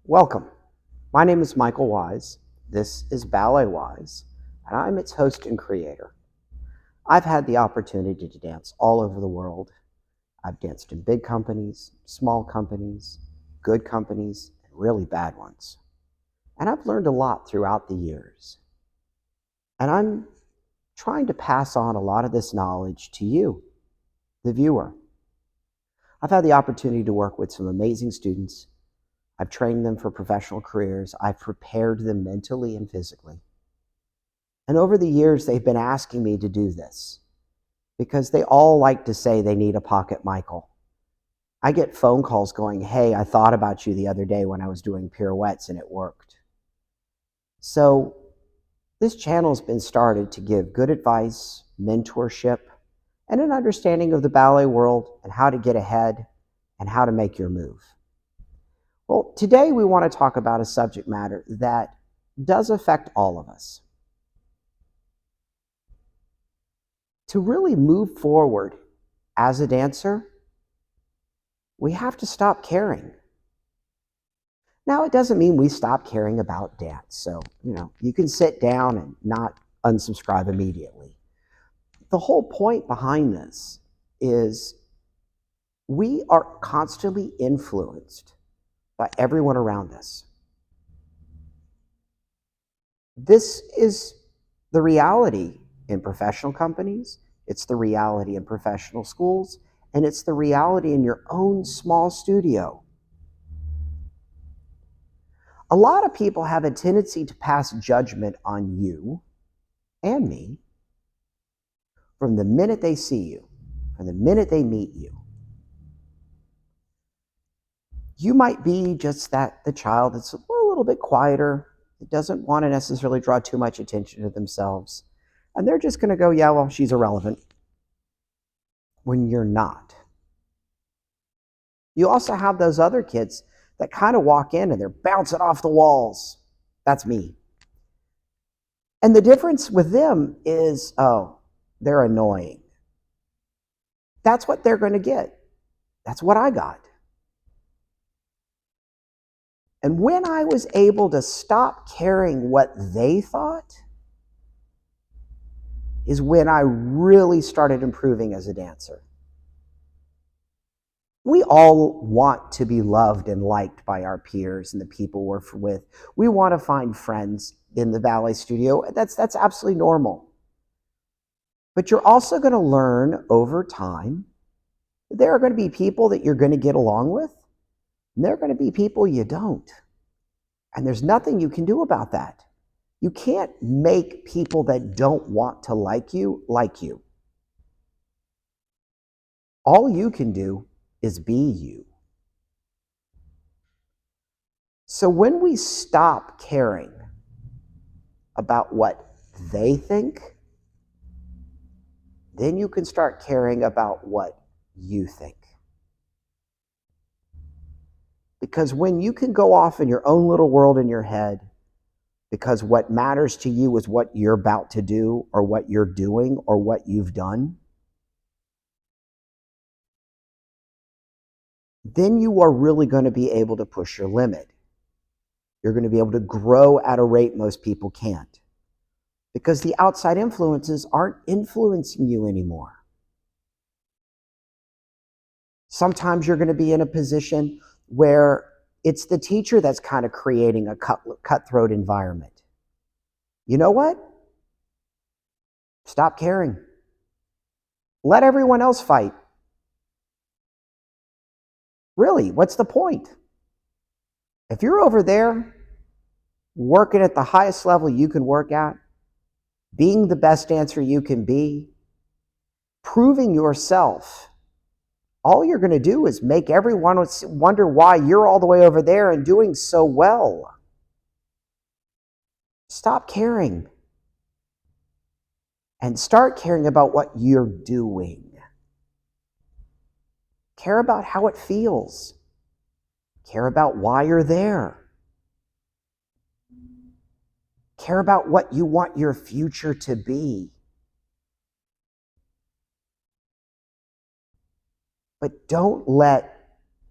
Welcome. My name is Michael Wise. This is Ballet Wise, and I'm its host and creator. I've had the opportunity to dance all over the world. I've danced in big companies, small companies, good companies, and really bad ones. And I've learned a lot throughout the years. And I'm trying to pass on a lot of this knowledge to you, the viewer. I've had the opportunity to work with some amazing students. I've trained them for professional careers. I've prepared them mentally and physically. And over the years, they've been asking me to do this because they all like to say they need a pocket Michael. I get phone calls going, "Hey, I thought about you the other day when I was doing pirouettes and it worked." So this channel has been started to give good advice, mentorship, and an understanding of the ballet world and how to get ahead and how to make your move. Well, today we want to talk about a subject matter that does affect all of us. To really move forward as a dancer, we have to stop caring. Now, it doesn't mean we stop caring about dance. So, you can sit down and not unsubscribe immediately. The whole point behind this is we are constantly influenced by everyone around us. This is the reality in professional companies, it's the reality in professional schools, and it's the reality in your own small studio. A lot of people have a tendency to pass judgment on you and me from the minute they see you, from the minute they meet you. You might be just the child that's a little bit quieter, that doesn't want to necessarily draw too much attention to themselves. And they're just going to go, "Yeah, well, she's irrelevant," when you're not. You also have those other kids that kind of walk in and they're bouncing off the walls. That's me. And the difference with them is, they're annoying. That's what they're going to get. That's what I got. And when I was able to stop caring what they thought, is when I really started improving as a dancer. We all want to be loved and liked by our peers and the people we're with. We want to find friends in the ballet studio. That's absolutely normal. But you're also going to learn over time that there are going to be people that you're going to get along with, and there are going to be people you don't. And there's nothing you can do about that. You can't make people that don't want to like you like you. All you can do is be you. So when we stop caring about what they think, then you can start caring about what you think. Because when you can go off in your own little world in your head, because what matters to you is what you're about to do or what you're doing or what you've done, then you are really going to be able to push your limit. You're going to be able to grow at a rate most people can't, because the outside influences aren't influencing you anymore. Sometimes you're going to be in a position where it's the teacher that's kind of creating a cutthroat environment. You know what? Stop caring. Let everyone else fight. Really, what's the point? If you're over there working at the highest level you can work at, being the best dancer you can be, proving yourself, all you're going to do is make everyone wonder why you're all the way over there and doing so well. Stop caring and start caring about what you're doing. Care about how it feels. Care about why you're there. Care about what you want your future to be. But don't let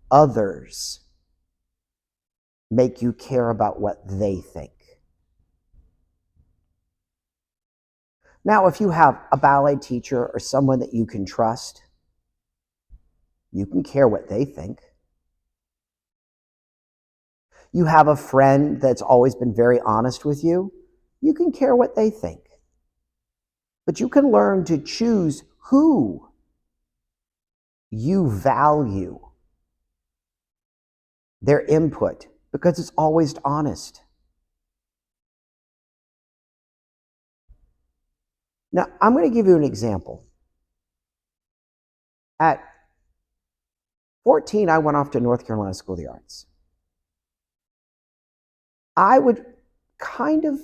others make you care about what they think. Now, if you have a ballet teacher or someone that you can trust, you can care what they think. You have a friend that's always been very honest with you, you can care what they think. But you can learn to choose who you value their input, because it's always honest. Now, I'm going to give you an example. At 14, I went off to North Carolina School of the Arts. I would kind of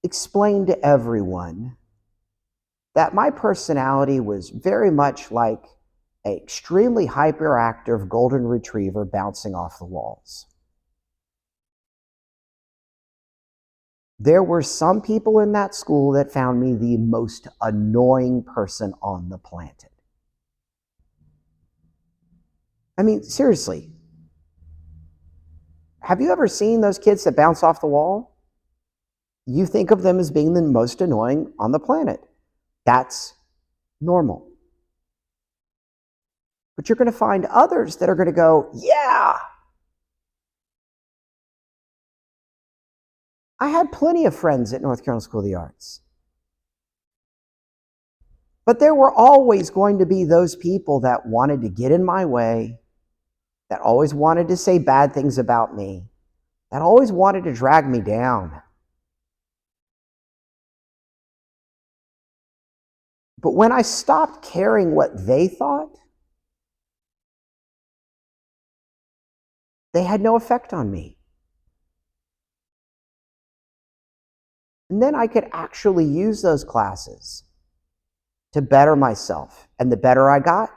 explain to everyone that my personality was very much like an extremely hyperactive golden retriever bouncing off the walls. There were some people in that school that found me the most annoying person on the planet. I mean, seriously. Have you ever seen those kids that bounce off the wall? You think of them as being the most annoying on the planet. That's normal. But you're going to find others that are going to go, yeah. I had plenty of friends at North Carolina School of the Arts. But there were always going to be those people that wanted to get in my way, that always wanted to say bad things about me, that always wanted to drag me down. But when I stopped caring what they thought, they had no effect on me. And then I could actually use those classes to better myself. And the better I got,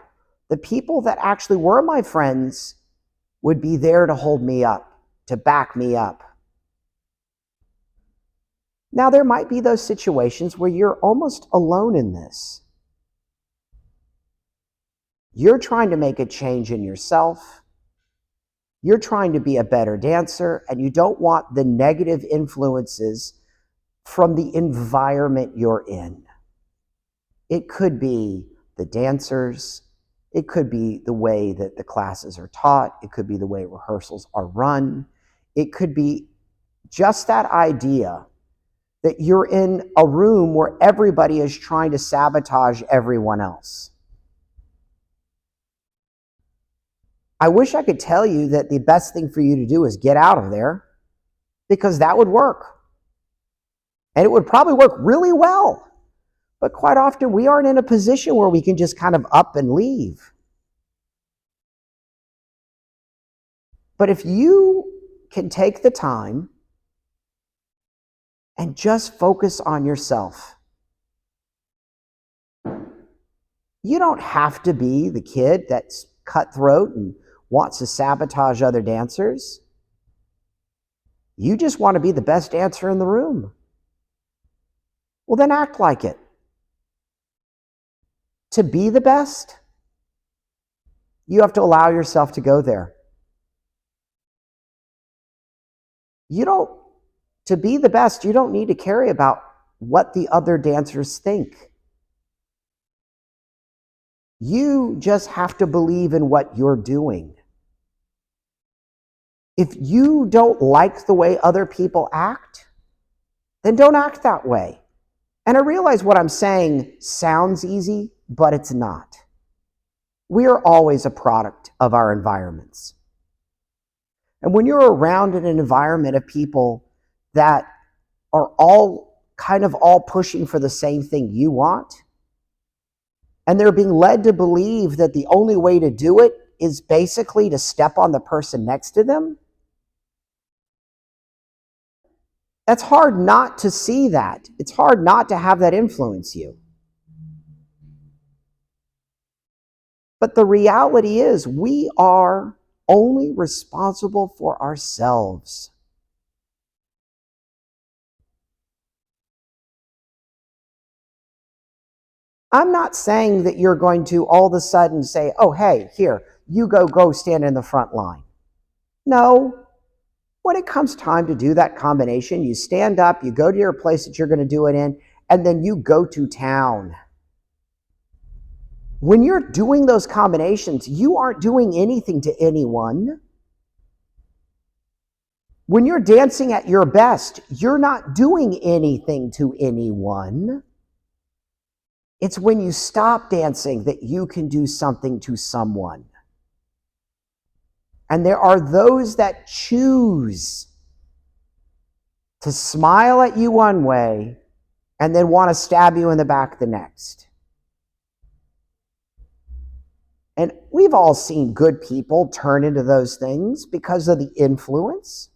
the people that actually were my friends would be there to hold me up, to back me up. Now, there might be those situations where you're almost alone in this. You're trying to make a change in yourself. You're trying to be a better dancer, and you don't want the negative influences from the environment you're in. It could be the dancers. It could be the way that the classes are taught. It could be the way rehearsals are run. It could be just that idea that you're in a room where everybody is trying to sabotage everyone else. I wish I could tell you that the best thing for you to do is get out of there, because that would work. And it would probably work really well. But quite often we aren't in a position where we can just kind of up and leave. But if you can take the time and just focus on yourself, you don't have to be the kid that's cutthroat and wants to sabotage other dancers. You just want to be the best dancer in the room. Well, then act like it. To be the best, you have to allow yourself to go there. To be the best, you don't need to care about what the other dancers think. You just have to believe in what you're doing. If you don't like the way other people act, then don't act that way. And I realize what I'm saying sounds easy, but it's not. We are always a product of our environments. And when you're around in an environment of people that are all pushing for the same thing you want, and they're being led to believe that the only way to do it is basically to step on the person next to them, that's hard not to see that. It's hard not to have that influence you. But the reality is, we are only responsible for ourselves. I'm not saying that you're going to all of a sudden say, oh, hey, here, you go stand in the front line. No, When it comes time to do that combination, you stand up, you go to your place that you're going to do it in, and then you go to town. When you're doing those combinations, you aren't doing anything to anyone. When you're dancing at your best, you're not doing anything to anyone. It's when you stop dancing that you can do something to someone. And there are those that choose to smile at you one way and then want to stab you in the back the next. And we've all seen good people turn into those things because of the influence.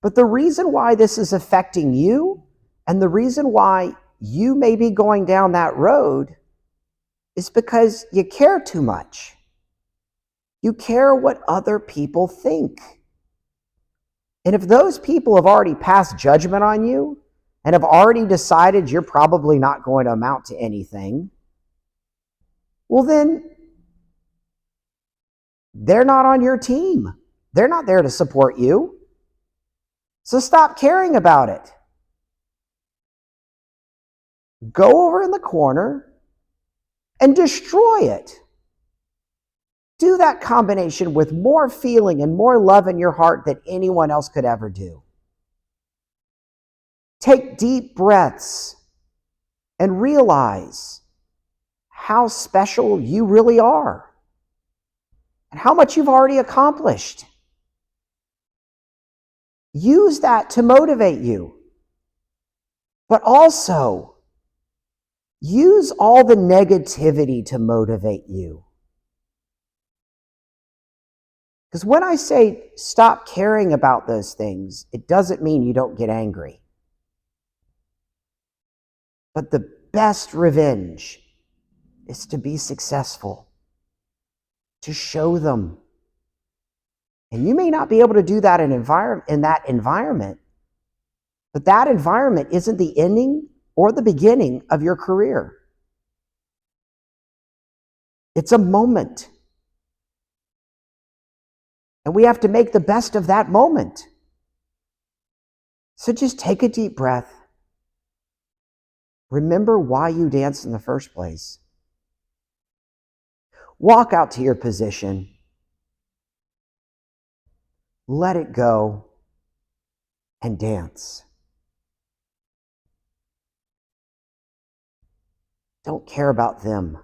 But the reason why this is affecting you and the reason why you may be going down that road is because you care too much. You care what other people think. And if those people have already passed judgment on you and have already decided you're probably not going to amount to anything, well then, they're not on your team. They're not there to support you. So stop caring about it. Go over in the corner and destroy it. Do that combination with more feeling and more love in your heart than anyone else could ever do. Take deep breaths and realize how special you really are and how much you've already accomplished. Use that to motivate you, but also use all the negativity to motivate you. Because when I say stop caring about those things, it doesn't mean you don't get angry. But the best revenge is to be successful, to show them. And you may not be able to do that in that environment, but that environment isn't the ending or the beginning of your career. It's a moment. And we have to make the best of that moment. So just take a deep breath. Remember why you danced in the first place. Walk out to your position. Let it go and dance. Don't care about them.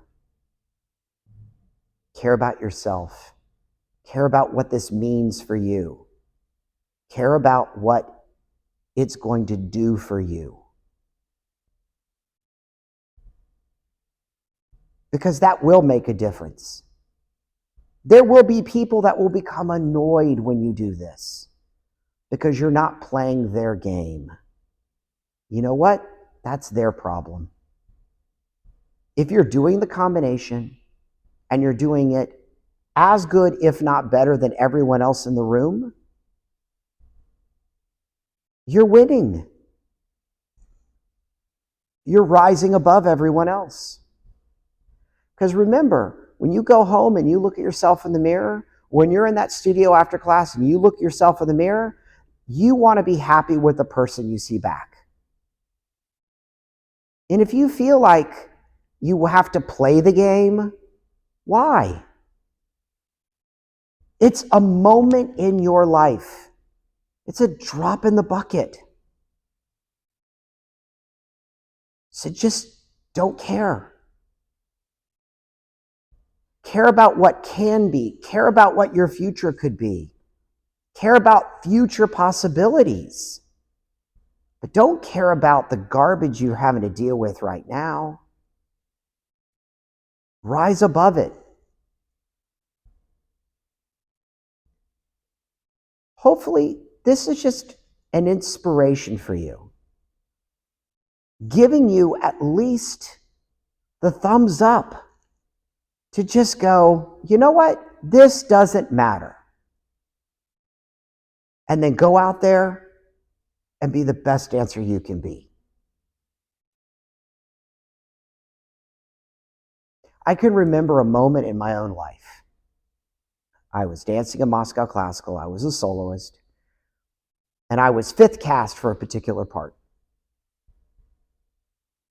Care about yourself. Care about what this means for you. Care about what it's going to do for you. Because that will make a difference. There will be people that will become annoyed when you do this because you're not playing their game. You know what? That's their problem. If you're doing the combination and you're doing it as good, if not better, than everyone else in the room, you're winning. You're rising above everyone else. Because remember, when you go home and you look at yourself in the mirror, when you're in that studio after class and you look at yourself in the mirror, you want to be happy with the person you see back. And if you feel like you have to play the game, why? It's a moment in your life. It's a drop in the bucket. So just don't care. Care about what can be. Care about what your future could be. Care about future possibilities. But don't care about the garbage you're having to deal with right now. Rise above it. Hopefully, this is just an inspiration for you, giving you at least the thumbs up to just go, you know what? This doesn't matter. And then go out there and be the best dancer you can be. I can remember a moment in my own life. I was dancing in Moscow Classical. I was a soloist. And I was fifth cast for a particular part.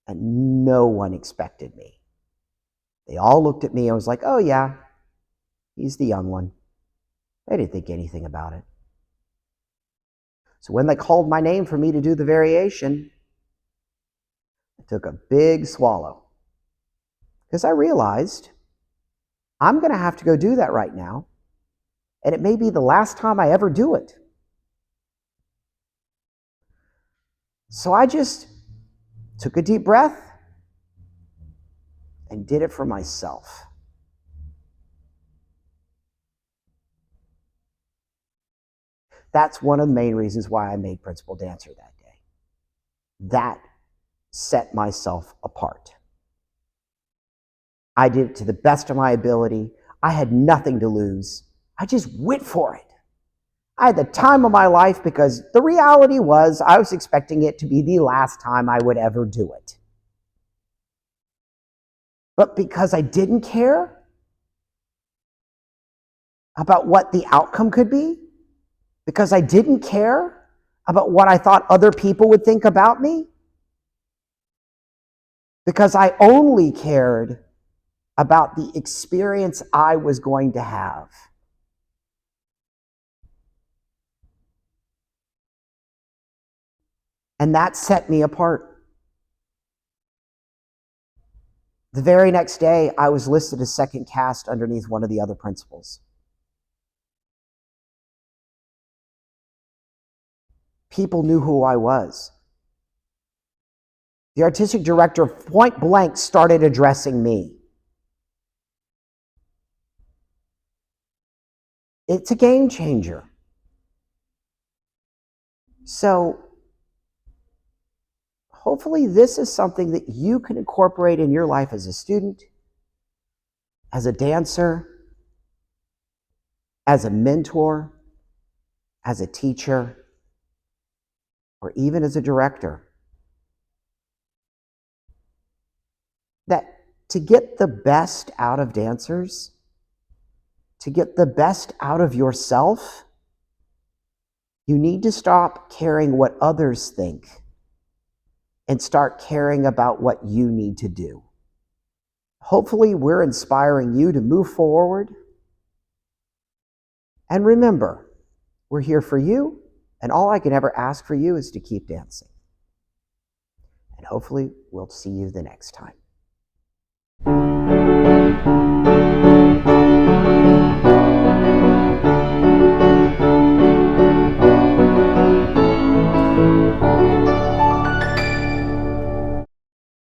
And no one expected me. They all looked at me and was like, oh yeah, he's the young one. They didn't think anything about it. So when they called my name for me to do the variation, I took a big swallow. Because I realized I'm going to have to go do that right now. And it may be the last time I ever do it. So I just took a deep breath and did it for myself. That's one of the main reasons why I made Principal Dancer that day. That set myself apart. I did it to the best of my ability. I had nothing to lose. I just went for it. I had the time of my life because the reality was I was expecting it to be the last time I would ever do it. But because I didn't care about what the outcome could be, because I didn't care about what I thought other people would think about me, because I only cared about the experience I was going to have. And that set me apart. The very next day, I was listed as second cast underneath one of the other principals. People knew who I was. The artistic director point blank started addressing me. It's a game changer. So hopefully this is something that you can incorporate in your life as a student, as a dancer, as a mentor, as a teacher, or even as a director. That to get the best out of dancers, to get the best out of yourself, you need to stop caring what others think and start caring about what you need to do. Hopefully, we're inspiring you to move forward. And remember, we're here for you, and all I can ever ask for you is to keep dancing. And hopefully, we'll see you the next time.